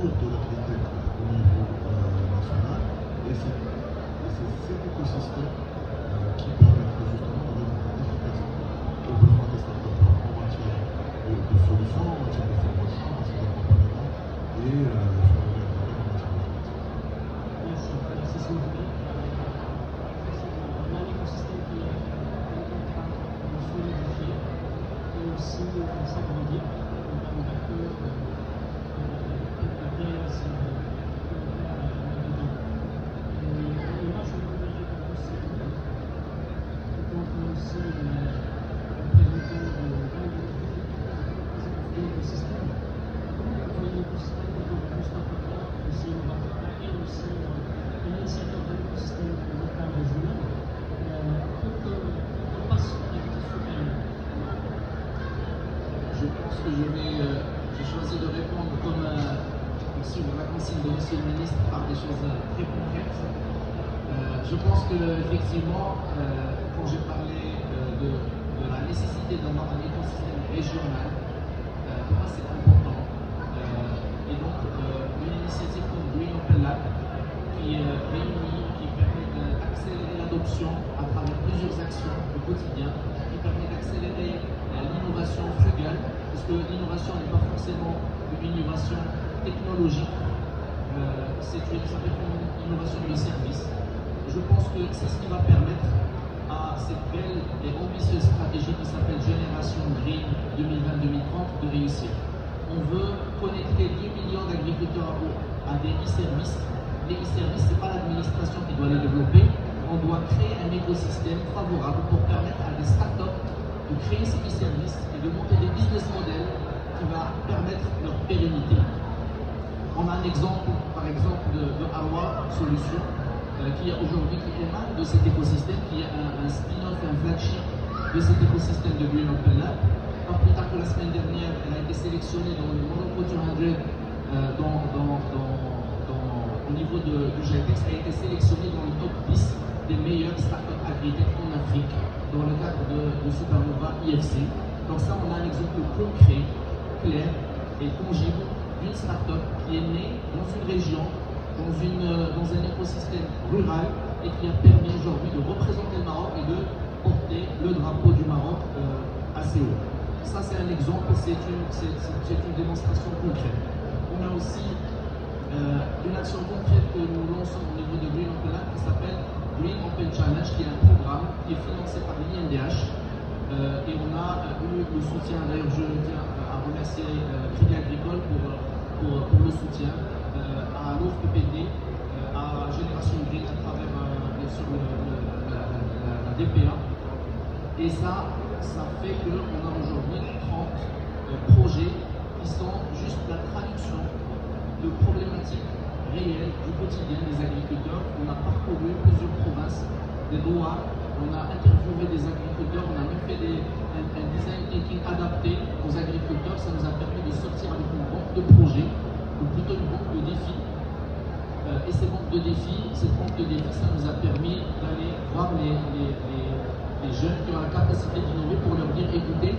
autour de la cleantech au niveau national. Et c'est cet écosystème qui permettrait justement de répondre efficacement aux besoins des startups en matière de solutions, en matière de formation, en matière d'accompagnement et sur le développement en matière d'informatique. Merci, merci Sylvie. On a un écosystème qui est en train de se solidifier et aussi s'agrandir en termes d'acteurs Je pense que j'ai choisi de répondre comme sur la consigne de Monsieur le Ministre par des choses très concrètes. Je pense qu'effectivement, quand j'ai parlé de la nécessité d'avoir un écosystème régional, pour moi c'est important. Et donc, une initiative comme Green Open Lab qui réunit, qui permet d'accélérer l'adoption à travers plusieurs actions au quotidien, qui permet d'accélérer l'innovation frugale, parce que l'innovation n'est pas forcément une innovation technologique, ça peut être une innovation de service. Je pense que c'est ce qui va permettre à cette belle et ambitieuse stratégie qui s'appelle Génération Green 2020-2030 de réussir. On veut connecter 2 millions d'agriculteurs à des e-services. Les e-services, ce n'est pas l'administration qui doit les développer. On doit créer un écosystème favorable pour permettre à des startups de créer ces e-services et de monter des business models qui vont permettre leur pérennité. On a un exemple, par exemple, de Awa Solutions, qui aujourd'hui émane de cet écosystème, qui est un spin-off, un flagship de cet écosystème de Green Open Lab. Pas plus tard que la semaine dernière, elle a été sélectionnée dans le Monoco 200, au niveau du GITEX, elle a été sélectionnée dans le top 10 des meilleures startups agritech en Afrique, dans le cadre de Supernova IFC. Donc ça, on a un exemple concret, clair et tangible d'une startup qui est née dans une région, dans un écosystème rural et qui a permis aujourd'hui de représenter le Maroc et de porter le drapeau du Maroc assez haut. Ça, c'est un exemple, c'est une démonstration concrète. On a aussi une action concrète que nous lançons au niveau de Green Open Lab qui s'appelle Green Open Challenge, qui est un programme qui est financé par l'INDH. Et on a eu le soutien, d'ailleurs je tiens à remercier Crédit Agricole pour le soutien, à l'OFPPD, à Génération Green à travers bien sûr la DPA. Et ça fait qu'on a aujourd'hui 30 projets qui sont juste la traduction de problématiques réelles du quotidien des agriculteurs. On a parcouru plusieurs provinces, des Doha, on a interviewé des agriculteurs, on a même fait un design thinking adapté aux agriculteurs. Ça nous a permis de sortir avec une banque de projets, ou plutôt une banque de défis. Et cette banque de défis, ça nous a permis d'aller voir les jeunes qui ont la capacité d'innover pour leur dire, écoutez,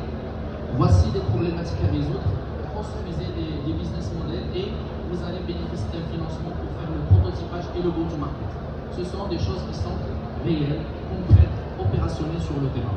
voici des problématiques à résoudre, construisez des business models et vous allez bénéficier d'un financement pour faire le prototypage et le go-to-market. Ce sont des choses qui sont réelles, concrètes, opérationnelles sur le terrain.